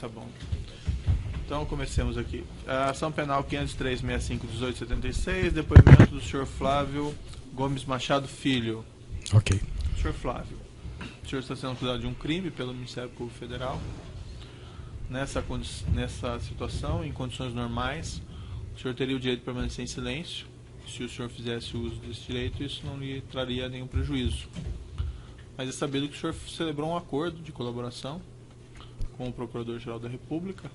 Tá bom. Então comecemos aqui. A ação penal 503.65/1876, depoimento do senhor Flávio Gomes Machado Filho. Ok. Senhor Flávio, o senhor está sendo acusado de um crime pelo Ministério Público Federal. Nessa situação, em condições normais, o senhor teria o direito de permanecer em silêncio. Se o senhor fizesse uso desse direito, isso não lhe traria nenhum prejuízo. Mas é sabido que o senhor celebrou um acordo de colaboração com o Procurador-Geral da República,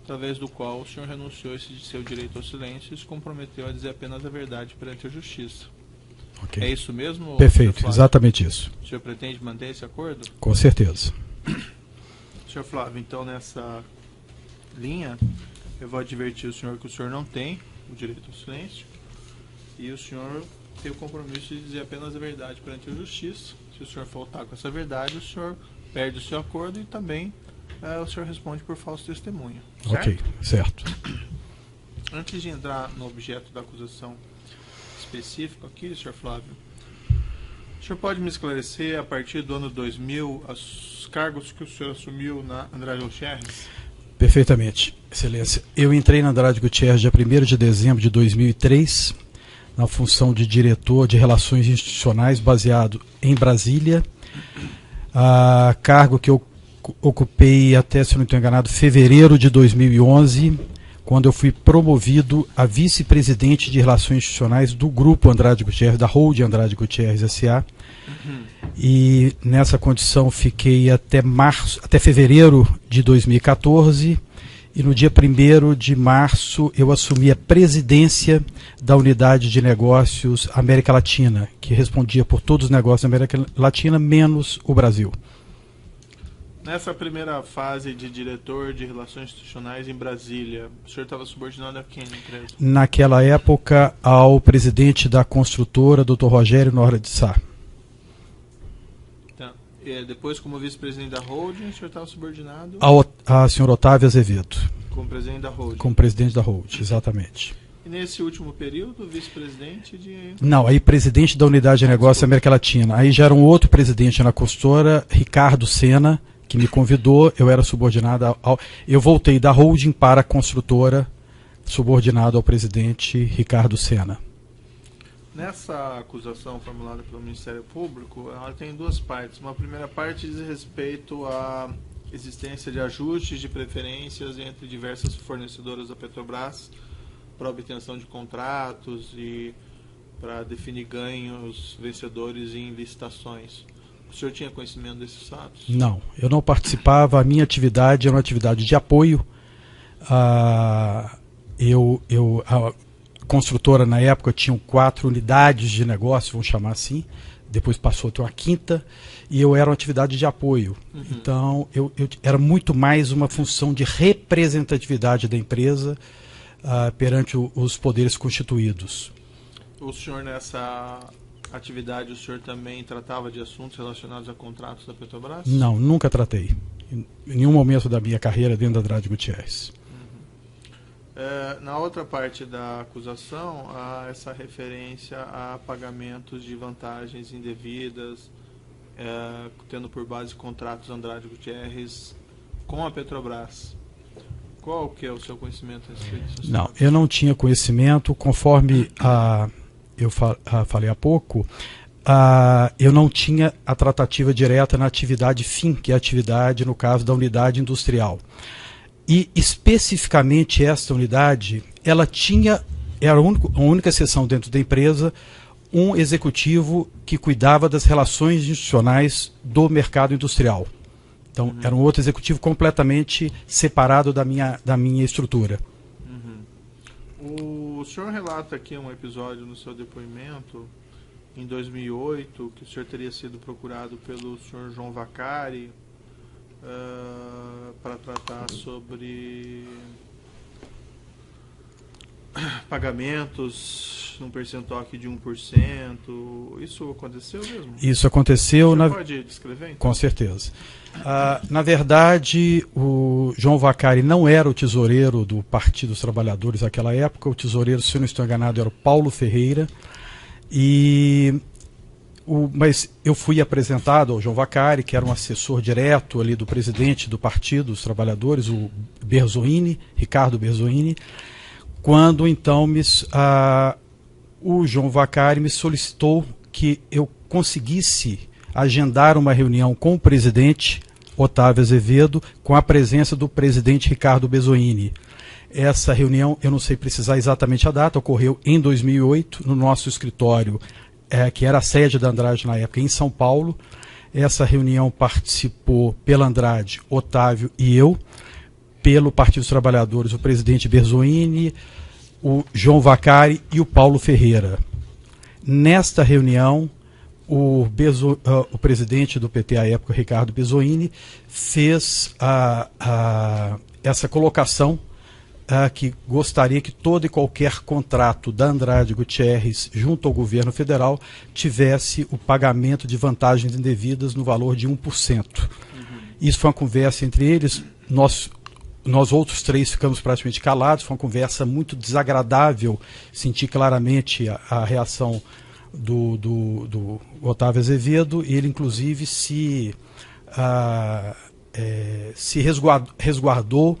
através do qual o senhor renunciou a esse seu direito ao silêncio e se comprometeu a dizer apenas a verdade perante a Justiça. Okay. É isso mesmo? Perfeito, exatamente isso. O senhor pretende manter esse acordo? Com certeza. Senhor Flávio, então nessa linha, eu vou advertir o senhor que o senhor não tem o direito ao silêncio e o senhor tem o compromisso de dizer apenas a verdade perante a Justiça. Se o senhor faltar com essa verdade, o senhor perde o seu acordo e também o senhor responde por falso testemunho. Certo? Ok, certo. Antes de entrar no objeto da acusação específico aqui, senhor Flávio, o senhor pode me esclarecer, a partir do ano 2000, os cargos que o senhor assumiu na Andrade Gutierrez? Perfeitamente, Excelência. Eu entrei na Andrade Gutierrez dia 1º de dezembro de 2003, na função de diretor de Relações Institucionais, baseado em Brasília. Cargo que eu ocupei até, se não estou enganado, fevereiro de 2011, quando eu fui promovido a vice-presidente de Relações Institucionais do Grupo Andrade Gutierrez, da Holding Andrade Gutierrez S.A. E nessa condição fiquei até fevereiro de 2014, e no dia 1º de março eu assumi a presidência da Unidade de Negócios América Latina, que respondia por todos os negócios da América Latina, menos o Brasil. Nessa primeira fase de diretor de Relações Institucionais em Brasília, o senhor estava subordinado a quem na empresa? Naquela época, ao presidente da construtora, Dr. Rogério Norra de Sá. Então, depois, como vice-presidente da holding, o senhor estava subordinado? A senhor Otávio Azevedo. Como presidente da holding? Como presidente da holding, exatamente. E nesse último período, vice-presidente de... Não, aí presidente da Unidade de Negócios América Latina. Aí já era um outro presidente na construtora, Ricardo Sena, que me convidou. Eu era subordinado eu voltei da holding para a construtora, subordinado ao presidente Ricardo Sena. Nessa acusação formulada pelo Ministério Público, ela tem duas partes. Uma primeira parte diz respeito à existência de ajustes de preferências entre diversas fornecedoras da Petrobras para obtenção de contratos e para definir ganhos vencedores em licitações. O senhor tinha conhecimento desses fatos? Não, eu não participava. A minha atividade era uma atividade de apoio. A construtora, na época, tinha 4 unidades de negócio, vamos chamar assim. Depois passou a ter uma 5ª, e eu era uma atividade de apoio. Então, eu era muito mais uma função de representatividade da empresa perante os poderes constituídos. O senhor, nessa atividade, o senhor também tratava de assuntos relacionados a contratos da Petrobras? Não, nunca tratei. Em nenhum momento da minha carreira dentro da Andrade Gutierrez. Na outra parte da acusação, há essa referência a pagamentos de vantagens indevidas, tendo por base contratos Andrade Gutierrez com a Petrobras. Qual que é o seu conhecimento a respeito disso? Não, eu não tinha conhecimento. Conforme eu falei há pouco, eu não tinha a tratativa direta na atividade fim, que é a atividade, no caso, da unidade industrial. E, especificamente, esta unidade, ela era a única exceção dentro da empresa, um executivo que cuidava das relações institucionais do mercado industrial. Então, era um outro executivo completamente separado da minha estrutura. O senhor relata aqui um episódio no seu depoimento, em 2008, que o senhor teria sido procurado pelo senhor João Vacari para tratar sobre pagamentos num percentual aqui de 1%. Isso aconteceu mesmo? Isso aconteceu. Você pode descrever, então? Com certeza. Na verdade, o João Vacari não era o tesoureiro do Partido dos Trabalhadores naquela época. O tesoureiro, se eu não estou enganado, era o Paulo Ferreira. E Mas eu fui apresentado ao João Vacari, que era um assessor direto ali do presidente do Partido dos Trabalhadores, o Berzoini, Ricardo Berzoini, quando então o João Vacari me solicitou que eu conseguisse agendar uma reunião com o presidente Otávio Azevedo, com a presença do presidente Ricardo Berzoini. Essa reunião, eu não sei precisar exatamente a data, ocorreu em 2008, no nosso escritório, que era a sede da Andrade na época, em São Paulo. Essa reunião participou pela Andrade, Otávio e eu, pelo Partido dos Trabalhadores, o presidente Berzoini, o João Vacari e o Paulo Ferreira. Nesta reunião, o presidente do PT à época, Ricardo Berzoini, fez essa colocação que gostaria que todo e qualquer contrato da Andrade Gutierrez junto ao governo federal tivesse o pagamento de vantagens indevidas no valor de 1%. Isso foi uma conversa entre eles, nós outros três ficamos praticamente calados, foi uma conversa muito desagradável, senti claramente a reação do Otávio Azevedo, e ele inclusive se resguardou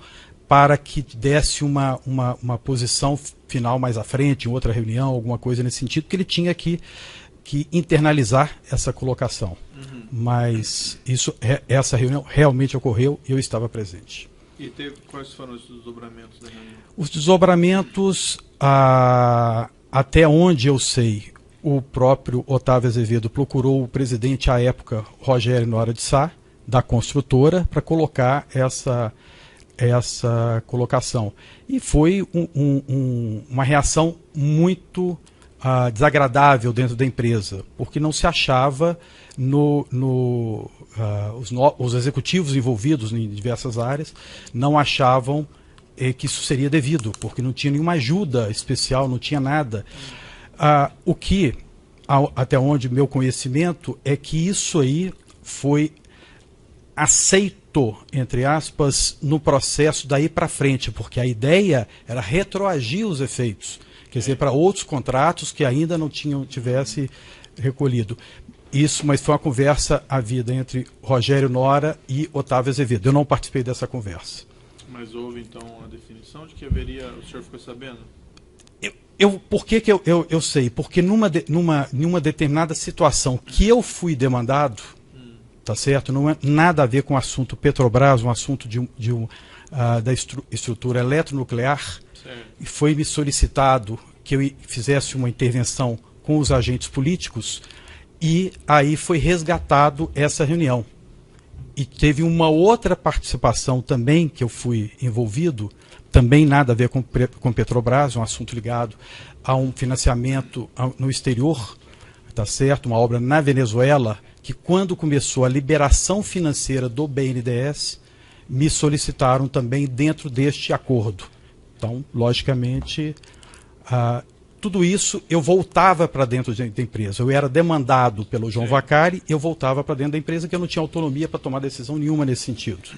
para que desse uma posição final mais à frente, em outra reunião, alguma coisa nesse sentido, que ele tinha que internalizar essa colocação. Mas essa reunião realmente ocorreu e eu estava presente. E quais foram os desdobramentos da reunião? Os desdobramentos, até onde eu sei, o próprio Otávio Azevedo procurou o presidente à época, Rogério Nora de Sá, da construtora, para colocar essa colocação. E foi uma reação muito desagradável dentro da empresa, porque não se achava os executivos envolvidos em diversas áreas não achavam que isso seria devido, porque não tinha nenhuma ajuda especial, não tinha nada. O que, até onde meu conhecimento, é que isso aí foi aceito, entre aspas, no processo daí para frente, porque a ideia era retroagir os efeitos, quer dizer, para outros contratos que ainda não tivesse recolhido. Isso, mas foi uma conversa havida entre Rogério Nora e Otávio Azevedo. Eu não participei dessa conversa. Mas houve, então, a definição de que haveria... O senhor ficou sabendo? Por que eu sei? Porque numa determinada situação que eu fui demandado, tá certo? Não é nada a ver com o assunto Petrobras, um assunto da estrutura eletronuclear, certo. E foi me solicitado que eu fizesse uma intervenção com os agentes políticos, e aí foi resgatado essa reunião. E teve uma outra participação também que eu fui envolvido, também nada a ver com Petrobras, um assunto ligado a um financiamento no exterior, tá certo? Uma obra na Venezuela, que quando começou a liberação financeira do BNDES, me solicitaram também dentro deste acordo. Então, logicamente, tudo isso eu voltava para dentro da empresa. Eu era demandado pelo João Vacari, eu voltava para dentro da empresa, que eu não tinha autonomia para tomar decisão nenhuma nesse sentido.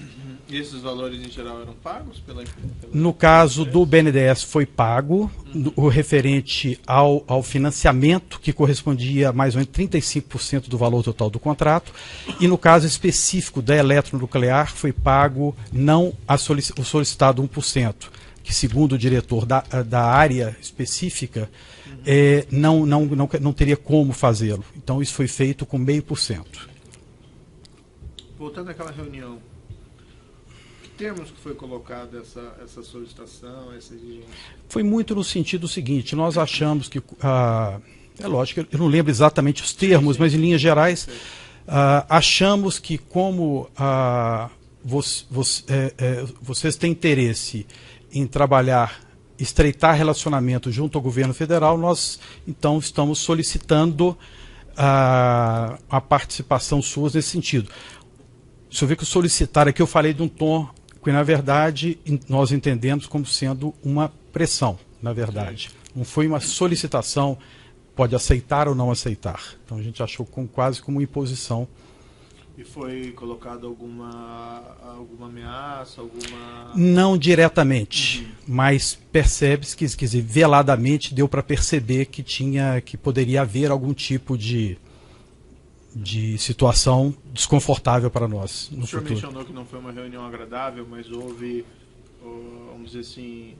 E esses valores em geral eram pagos pela No caso do BNDES foi pago, o referente ao financiamento, que correspondia a mais ou menos 35% do valor total do contrato, e no caso específico da eletronuclear foi pago não o solicitado 1%, que segundo o diretor da área específica, não teria como fazê-lo. Então isso foi feito com 0,5%. Voltando àquela reunião, termos que foi colocada essa solicitação, essa exigência? Foi muito no sentido seguinte, nós achamos que, é lógico, eu não lembro exatamente os termos, mas em linhas gerais, achamos que como vocês têm interesse em trabalhar, estreitar relacionamento junto ao governo federal, nós então estamos solicitando a participação sua nesse sentido. Se eu ver que o solicitar aqui, eu falei de um tom que, na verdade, nós entendemos como sendo uma pressão, na verdade. Não foi uma solicitação, pode aceitar ou não aceitar. Então a gente achou quase como imposição. E foi colocada alguma ameaça, alguma... Não diretamente, mas percebe-se que, quer dizer, veladamente deu para perceber que poderia haver algum tipo de de situação desconfortável para nós no futuro. O senhor futuro. mencionou que não foi uma reunião agradável, mas houve, vamos dizer assim,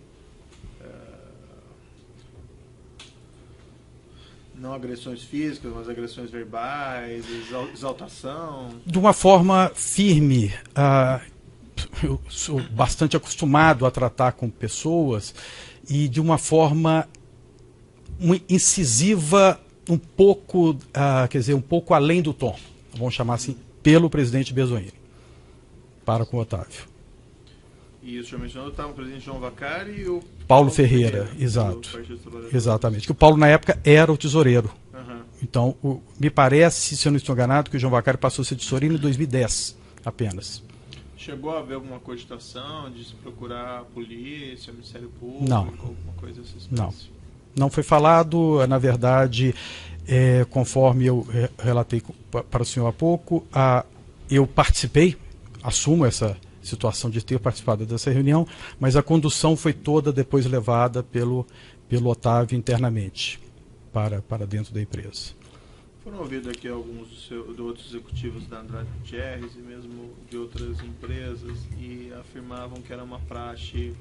não agressões físicas, mas agressões verbais, exaltação? De uma forma firme. Eu sou bastante acostumado a tratar com pessoas e de uma forma incisiva, um pouco, um pouco além do tom, vamos chamar assim, pelo presidente Bezoini, para com o Otávio. E o senhor mencionou que estava o presidente João Vacari e o Paulo Ferreira, exato. Exatamente. Que o Paulo, na época, era o tesoureiro. Uhum. Então, me parece, se eu não estou enganado, que o João Vacari passou a ser tesoureiro em 2010, apenas. Chegou a haver alguma cogitação de se procurar a polícia, o Ministério Público, não. alguma coisa dessa espécie? Não. Não foi falado, na verdade, conforme eu relatei para o senhor há pouco, eu participei, assumo essa situação de ter participado dessa reunião, mas a condução foi toda depois levada pelo Otávio internamente para dentro da empresa. Foram ouvidos aqui alguns de outros executivos da Andrade Gutierrez e mesmo de outras empresas e afirmavam que era uma praxe,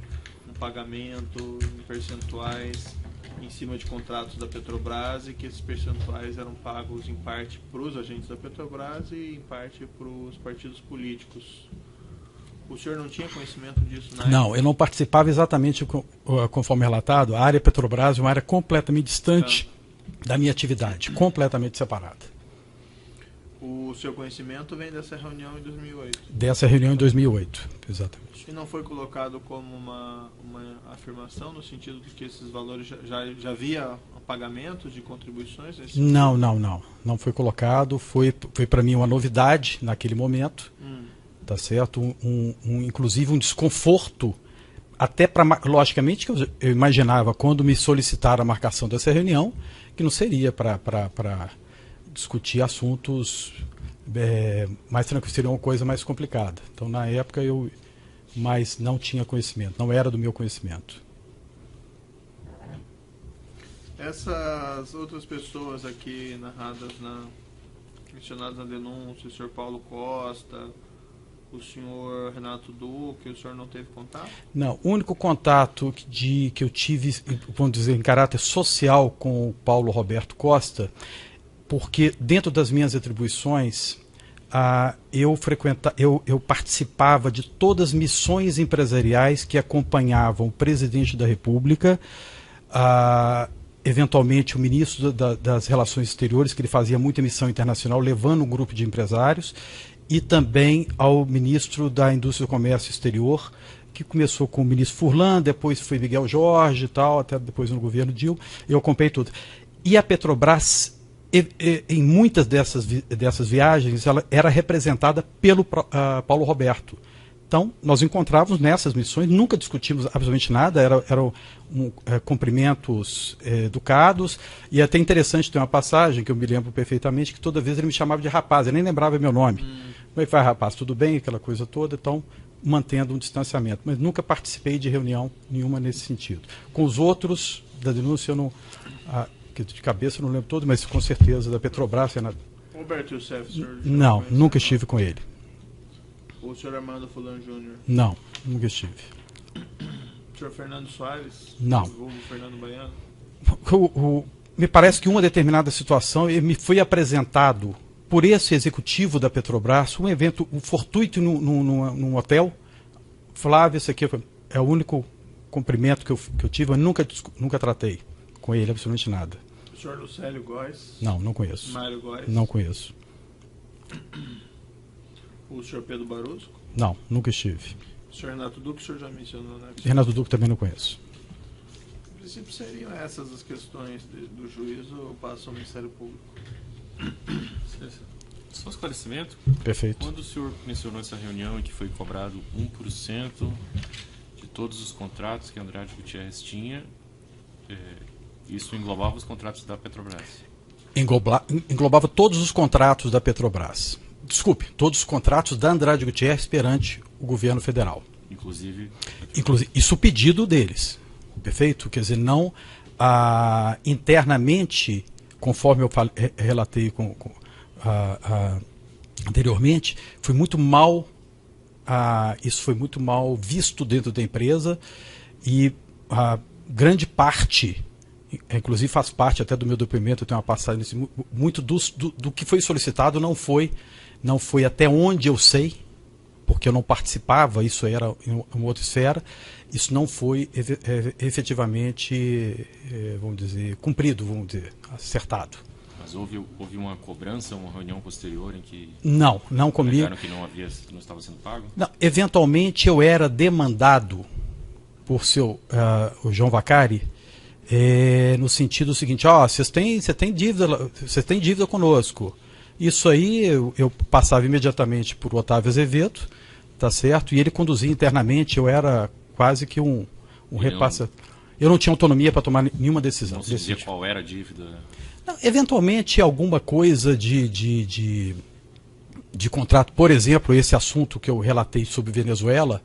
um pagamento em percentuais em cima de contratos da Petrobras e que esses percentuais eram pagos em parte para os agentes da Petrobras e em parte para os partidos políticos. O senhor não tinha conhecimento disso na época? Não, eu não participava exatamente conforme relatado. A área Petrobras é uma área completamente distante da minha atividade, completamente separada. O seu conhecimento vem dessa reunião em 2008? Dessa reunião em 2008, exatamente. E não foi colocado como uma afirmação no sentido de que esses valores já havia pagamento de contribuições? Não. Não foi colocado. Foi para mim uma novidade naquele momento. Tá certo? Inclusive um desconforto, até logicamente, que eu imaginava quando me solicitaram a marcação dessa reunião, que não seria para discutir assuntos mais tranquilos, seria uma coisa mais complicada. Então, na época, mas não tinha conhecimento, não era do meu conhecimento. Essas outras pessoas aqui narradas, mencionadas na denúncia, o senhor Paulo Costa, o senhor Renato Duque, o senhor não teve contato? Não, o único contato que eu tive, vamos dizer, em caráter social com o Paulo Roberto Costa, porque dentro das minhas atribuições, eu participava de todas as missões empresariais que acompanhavam o presidente da República, eventualmente o ministro das Relações Exteriores, que ele fazia muita missão internacional, levando um grupo de empresários, e também ao ministro da Indústria e Comércio Exterior, que começou com o ministro Furlan, depois foi Miguel Jorge e tal, até depois no governo Dilma, eu acompanhei tudo. E a Petrobras, em muitas dessas viagens, ela era representada pelo Paulo Roberto. Então, nós encontrávamos nessas missões, nunca discutimos absolutamente nada, eram cumprimentos educados, e é até interessante, tem uma passagem que eu me lembro perfeitamente, que toda vez ele me chamava de rapaz, eu nem lembrava meu nome. Como é que vai, rapaz? Tudo bem? Aquela coisa toda, então, mantendo um distanciamento. Mas nunca participei de reunião nenhuma nesse sentido. Com os outros, da denúncia, eu não... de cabeça eu não lembro todo, mas com certeza da Petrobras... Roberto Youssef, senhor? Não, nunca estive com ele. O senhor Armando Fulano Júnior? Não, nunca estive. O senhor Fernando Soares? Não. O Fernando Baiano? Me parece que uma determinada situação me foi apresentado por esse executivo da Petrobras, um evento fortuito num hotel. Flávio, esse aqui é o único cumprimento que eu tive, eu nunca tratei com ele absolutamente nada. O senhor Lucélio Góes? Não conheço. Mário Góes? Não conheço. O senhor Pedro Barusco? Não, nunca estive. O senhor Renato Duque, o senhor já mencionou, né? Renato Duque também não conheço. Em princípio, seriam essas as questões do juízo, eu passo ao Ministério Público. Só esclarecimento. Perfeito. Quando o senhor mencionou essa reunião em que foi cobrado 1% de todos os contratos que a Andrade Gutierrez tinha, isso englobava os contratos da Petrobras? Englobava todos os contratos da Petrobras. Desculpe, todos os contratos da Andrade Gutierrez perante o governo federal. Inclusive isso pedido deles. Perfeito? Quer dizer, não internamente, conforme eu relatei anteriormente, foi muito mal, isso foi muito mal visto dentro da empresa, e a grande parte, inclusive faz parte até do meu depoimento, eu tenho uma passagem nesse, muito do que foi solicitado não foi até onde eu sei, porque eu não participava, isso era em uma outra esfera, isso não foi efetivamente, vamos dizer, cumprido, vamos dizer, acertado. Mas houve uma cobrança, uma reunião posterior em que... Não comigo. Que não estava sendo pago? Não, eventualmente eu era demandado por o João Vacari, no sentido seguinte: você tem dívida conosco. Isso aí eu passava imediatamente por Otávio Azevedo, tá certo? E ele conduzia internamente, eu era quase que um repassa. Eu não tinha autonomia para tomar nenhuma decisão. Não se dizia qual era a dívida? Não, eventualmente alguma coisa de contrato, por exemplo, esse assunto que eu relatei sobre Venezuela,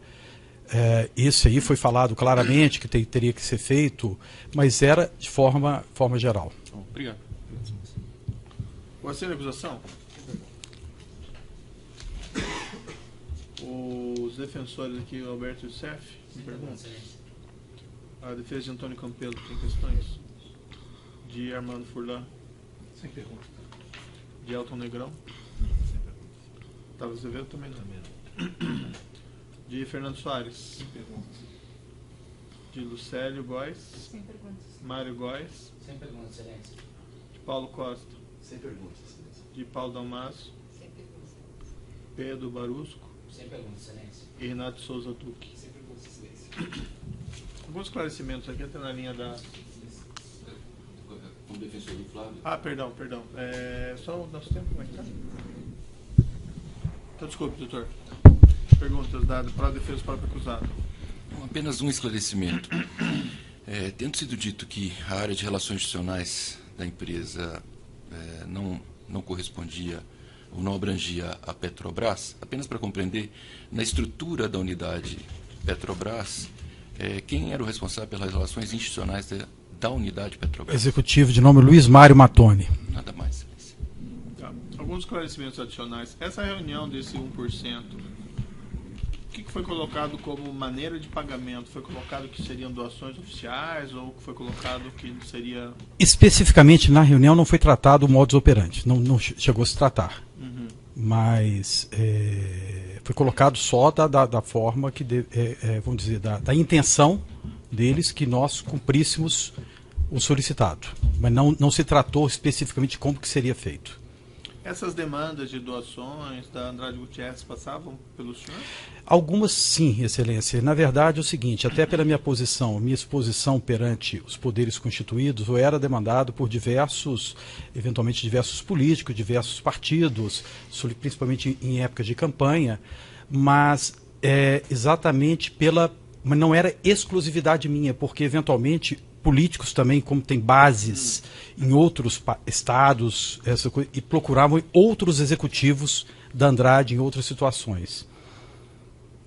esse aí foi falado claramente que teria que ser feito, mas era de forma geral. Obrigado. Pode ser a acusação? Os defensores aqui, Alberto e Youssef, me perguntam. A defesa de Antônio Campelo tem questões? De Armando Furlan? Sem pergunta. De Elton Negrão? Sem pergunta. Otávio Azevedo também não. De Fernando Soares? Sem perguntas. De Lucélio Góes? Sem perguntas. Mário Góes? Sem perguntas, excelência. De Paulo Costa? Sem perguntas, excelência. De Paulo Dalmasso? Sem perguntas. Pedro Barusco? Sem perguntas, excelência. E Renato Souza Duque? Sem perguntas, excelência. Alguns esclarecimentos aqui, até na linha da... Como defensor do Flávio. Perdão. Só o nosso tempo, como é que tá? Então, desculpe, doutor. Perguntas dadas para a defesa do próprio acusado. Apenas um esclarecimento. Tendo sido dito que a área de relações institucionais da empresa não correspondia ou não abrangia a Petrobras, apenas para compreender, na estrutura da unidade Petrobras, quem era o responsável pelas relações institucionais da unidade Petrobras? Executivo de nome Luiz Mário Matoni. Nada mais, excelência. Tá. Alguns esclarecimentos adicionais. Essa reunião desse 1%, o que foi colocado como maneira de pagamento? Foi colocado que seriam doações oficiais ou foi colocado que seria... Especificamente na reunião não foi tratado o modus operandi, não chegou a se tratar. Uhum. Mas foi colocado só da forma que, vamos dizer, da intenção deles que nós cumpríssemos o solicitado. Mas não se tratou especificamente de como que seria feito. Essas demandas de doações da Andrade Gutierrez passavam pelo senhor? Algumas sim, excelência. Na verdade é o seguinte, até pela minha exposição perante os poderes constituídos, eu era demandado por eventualmente diversos políticos, diversos partidos, principalmente em épocas de campanha, mas exatamente mas não era exclusividade minha, porque eventualmente políticos também, como tem bases em outros estados, e procuravam outros executivos da Andrade em outras situações.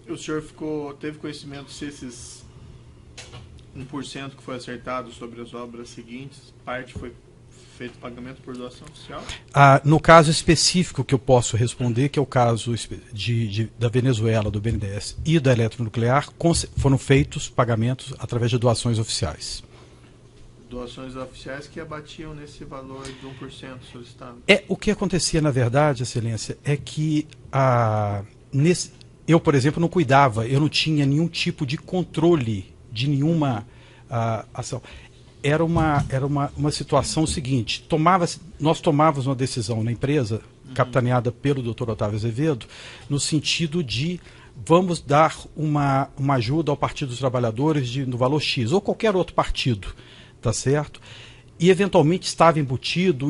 O senhor teve conhecimento se esses 1% que foi acertado sobre as obras seguintes, parte foi feito pagamento por doação oficial? No caso específico que eu posso responder, que é o caso da Venezuela, do BNDES e da Eletronuclear, foram feitos pagamentos através de doações oficiais. Doações oficiais que abatiam nesse valor de 1% solicitado. O que acontecia, na verdade, excelência, é que eu, por exemplo, não cuidava, eu não tinha nenhum tipo de controle de nenhuma ação. Era uma situação seguinte, nós tomávamos uma decisão na empresa, capitaneada pelo Dr. Otávio Azevedo, no sentido de vamos dar uma ajuda ao Partido dos Trabalhadores no valor X, ou qualquer outro partido, tá certo? E eventualmente estava embutido,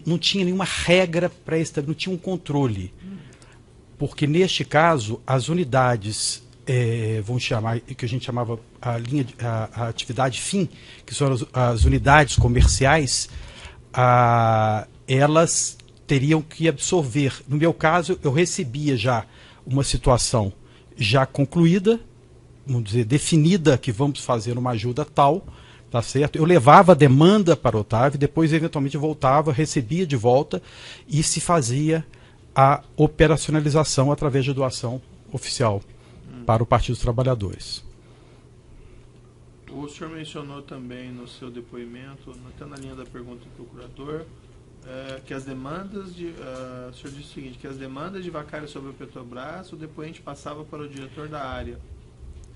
não tinha nenhuma regra para isso, não tinha um controle. Porque neste caso, as unidades, vamos chamar, que a gente chamava a atividade fim, que são as unidades comerciais, elas teriam que absorver. No meu caso, eu recebia já uma situação já concluída, vamos dizer, definida, que vamos fazer uma ajuda tal, Tá certo? Eu levava a demanda para o Otávio, depois eventualmente voltava, recebia de volta e se fazia a operacionalização através de doação oficial para o Partido dos Trabalhadores. O senhor mencionou também no seu depoimento, até na linha da pergunta do procurador, que as demandas o senhor disse o seguinte, que as demandas de Vaccari sobre a Petrobras, o depoente passava para o diretor da área.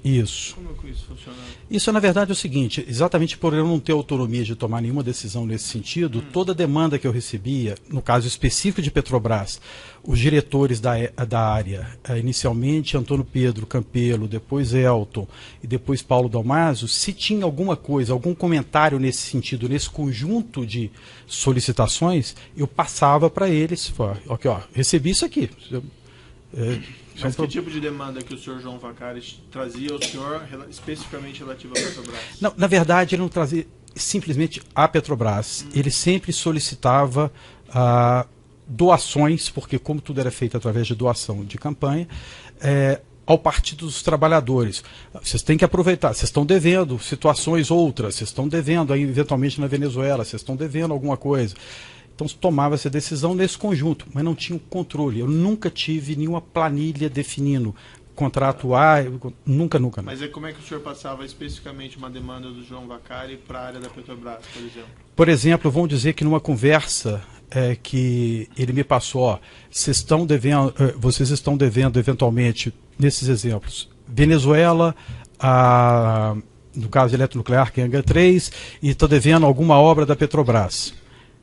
Isso. Como é que isso funcionava? Isso, na verdade, é o seguinte, exatamente por eu não ter autonomia de tomar nenhuma decisão nesse sentido, toda demanda que eu recebia, no caso específico de Petrobras, os diretores da área, inicialmente Antônio Pedro Campelo, depois Elton e depois Paulo Dalmaso, se tinha alguma coisa, algum comentário nesse sentido, nesse conjunto de solicitações, eu passava para eles, ok, recebi isso aqui. Mas que tipo de demanda que o senhor João Vaccari trazia ao senhor, especificamente relativa à Petrobras? Não, na verdade, ele não trazia simplesmente a Petrobras. Ele sempre solicitava doações, porque como tudo era feito através de doação de campanha, ao Partido dos Trabalhadores. Vocês têm que aproveitar, vocês estão devendo situações outras, vocês estão devendo aí, eventualmente na Venezuela, vocês estão devendo alguma coisa. Então tomava essa decisão nesse conjunto, mas não tinha um controle. Eu nunca tive nenhuma planilha definindo contrato A, nunca. Mas como é que o senhor passava especificamente uma demanda do João Vaccari para a área da Petrobras, por exemplo? Por exemplo, vamos dizer que numa conversa que ele me passou, vocês estão devendo eventualmente, nesses exemplos, Venezuela, no caso de eletronuclear, que é Angra 3, e estão devendo alguma obra da Petrobras.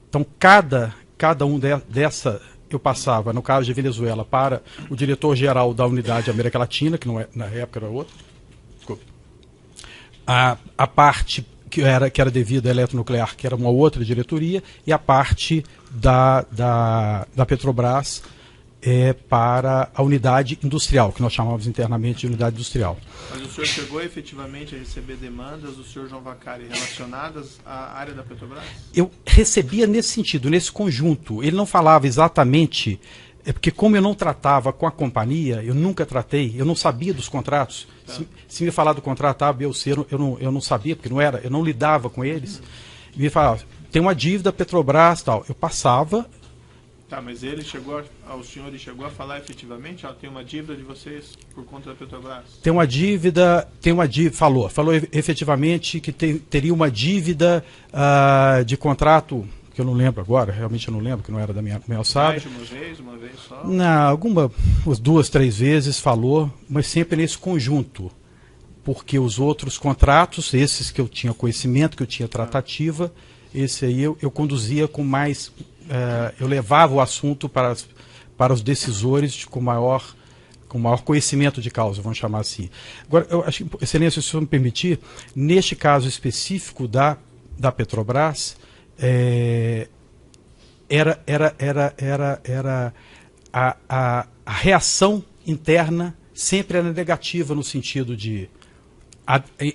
Então, cada um dessa eu passava, no caso de Venezuela, para o diretor-geral da Unidade América Latina, que não é, na época era outro. Desculpa. A parte que era devida à eletronuclear, que era uma outra diretoria, e a parte da Petrobras para a unidade industrial, que nós chamávamos internamente de unidade industrial. Mas o senhor chegou efetivamente a receber demandas do senhor João Vaccari relacionadas à área da Petrobras? Eu recebia nesse sentido, nesse conjunto. Ele não falava exatamente, porque como eu não tratava com a companhia, eu nunca tratei, eu não sabia dos contratos. Tá. Se me falar do contrato A, B ou C, eu não sabia, porque eu não lidava com eles. Me falava, tem uma dívida Petrobras, tal. Eu passava. Tá, mas o senhor chegou a falar efetivamente, tem uma dívida de vocês por conta da Petrobras? Tem uma dívida, falou efetivamente que teria uma dívida de contrato, que eu não lembro agora, realmente eu não lembro, que não era da minha alçada. Mais de uma vez só? Não, umas 2, 3 vezes falou, mas sempre nesse conjunto, porque os outros contratos, esses que eu tinha conhecimento, que eu tinha tratativa, esse aí eu conduzia com mais... eu levava o assunto para os decisores com maior conhecimento de causa, vamos chamar assim. Agora, eu acho que, Excelência, se o senhor me permitir, neste caso específico da Petrobras, a reação interna sempre era negativa, no sentido de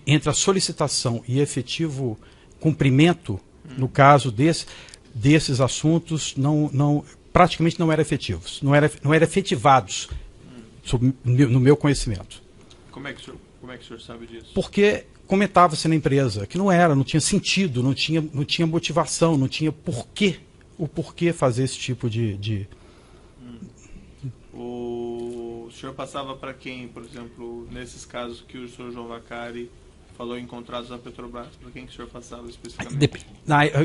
entre a solicitação e efetivo cumprimento, no caso desses assuntos, praticamente não eram efetivos, não eram efetivados, no meu conhecimento. Como é que o senhor sabe disso? Porque comentava-se na empresa que não tinha sentido, não tinha motivação, não tinha o porquê fazer esse tipo de... O senhor passava para quem, por exemplo, nesses casos que o senhor João Vaccari falou em contratos da Petrobras, para quem que o senhor passava especificamente?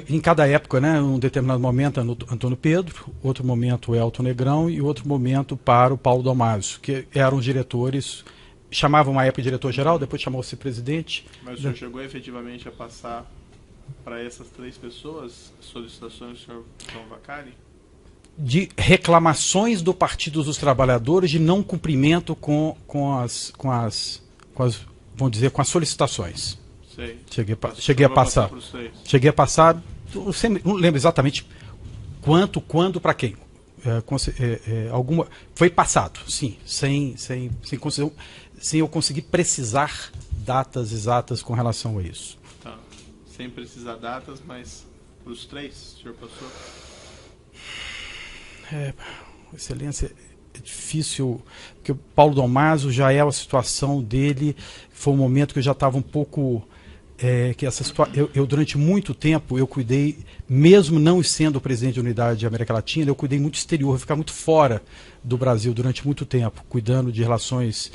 Em cada época, né, um determinado momento Antônio Pedro, outro momento o Elton Negrão e outro momento para o Paulo Dalmaso, que eram os diretores, chamavam uma época de diretor-geral, depois chamou-se presidente. Mas o senhor chegou efetivamente a passar para essas 3 pessoas solicitações do senhor João Vaccari? De reclamações do Partido dos Trabalhadores de não cumprimento com as vamos dizer, com as solicitações. Sei. Cheguei a passar. Não lembro exatamente quando, para quem. Foi passado, sim, sem eu conseguir precisar datas exatas com relação a isso. Tá. Sem precisar datas, mas para os 3, o senhor passou? Excelência, é difícil, porque o Paulo Dalmaso já é a situação dele, foi um momento que eu já estava um pouco que eu durante muito tempo eu cuidei, mesmo não sendo presidente da unidade de América Latina, eu cuidei muito exterior, eu ficava muito fora do Brasil durante muito tempo, cuidando de relações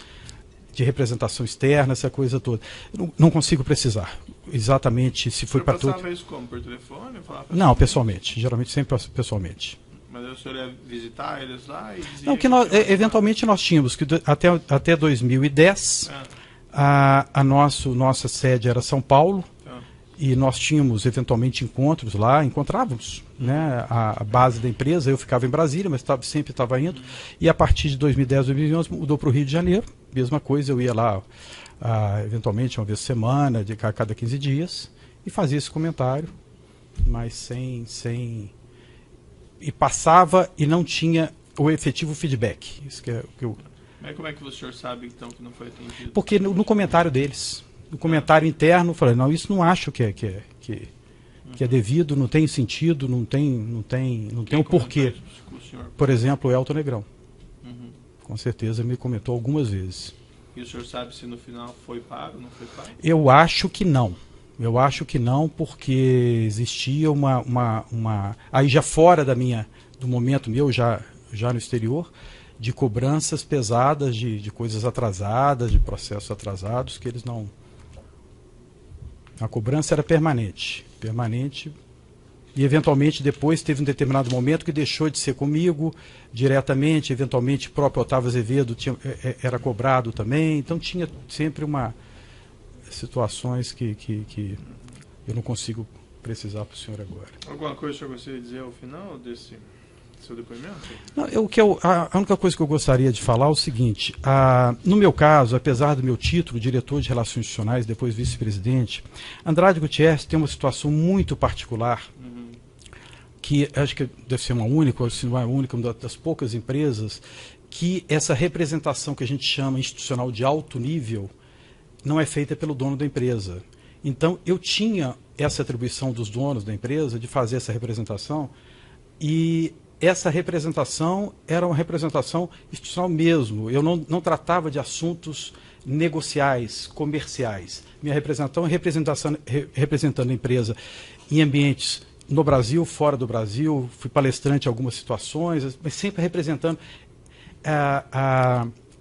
de representação externa, essa coisa toda. Eu não consigo precisar exatamente se foi para tudo. Você passava isso como? Por telefone? Não, pessoalmente. Geralmente sempre pessoalmente. Mas aí o senhor ia visitar eles lá e dizia... Não, que nós, eventualmente nós tínhamos, que até 2010, nossa sede era São Paulo, e nós tínhamos eventualmente encontros lá, encontrávamos, né, a base da empresa. Eu ficava em Brasília, mas sempre estava indo, e a partir de 2010, 2011 mudou para o Rio de Janeiro, mesma coisa, eu ia lá eventualmente uma vez por semana, a cada 15 dias, e fazia esse comentário, mas sem e passava e não tinha o efetivo feedback. Isso que é o que eu... Mas como é que o senhor sabe então que não foi atendido? Porque no comentário deles, no comentário interno, eu falei, não, isso não acho que é devido, não tem sentido, não tem um porquê. Por exemplo, o Elton Negrão. Com certeza me comentou algumas vezes. E o senhor sabe se no final foi pago ou não foi pago? Eu acho que não. Eu acho que não, porque existia uma aí já fora do momento meu, já no exterior, de cobranças pesadas, de coisas atrasadas, de processos atrasados, que eles não... A cobrança era permanente, e eventualmente depois teve um determinado momento que deixou de ser comigo diretamente, eventualmente o próprio Otávio Azevedo era cobrado também, então tinha sempre situações que eu não consigo precisar para o senhor agora. Alguma coisa que o senhor gostaria de dizer ao final desse seu depoimento? Não, a única coisa que eu gostaria de falar é o seguinte, no meu caso, apesar do meu título, diretor de Relações Institucionais, depois vice-presidente, Andrade Gutierrez tem uma situação muito particular, que acho que deve ser uma única, ou se não é a única, uma das poucas empresas, que essa representação que a gente chama institucional de alto nível não é feita pelo dono da empresa. Então, eu tinha essa atribuição dos donos da empresa de fazer essa representação, e essa representação era uma representação institucional mesmo. Eu não tratava de assuntos negociais, comerciais. Minha representação é representando a empresa em ambientes no Brasil, fora do Brasil, fui palestrante em algumas situações, mas sempre representando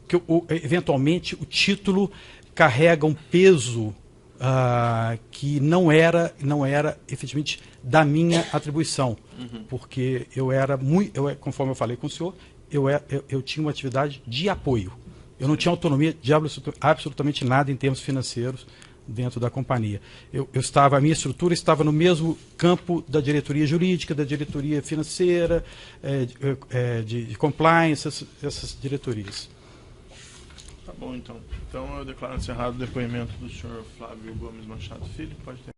que eventualmente o título carrega um peso que não era efetivamente da minha atribuição, porque conforme eu falei com o senhor, eu tinha uma atividade de apoio. Eu não tinha autonomia de absolutamente nada em termos financeiros dentro da companhia. A minha estrutura estava no mesmo campo da diretoria jurídica, da diretoria financeira, de compliance, essas diretorias. Tá bom, então. Então eu declaro encerrado o depoimento do senhor Flávio Gomes Machado Filho. Pode ter.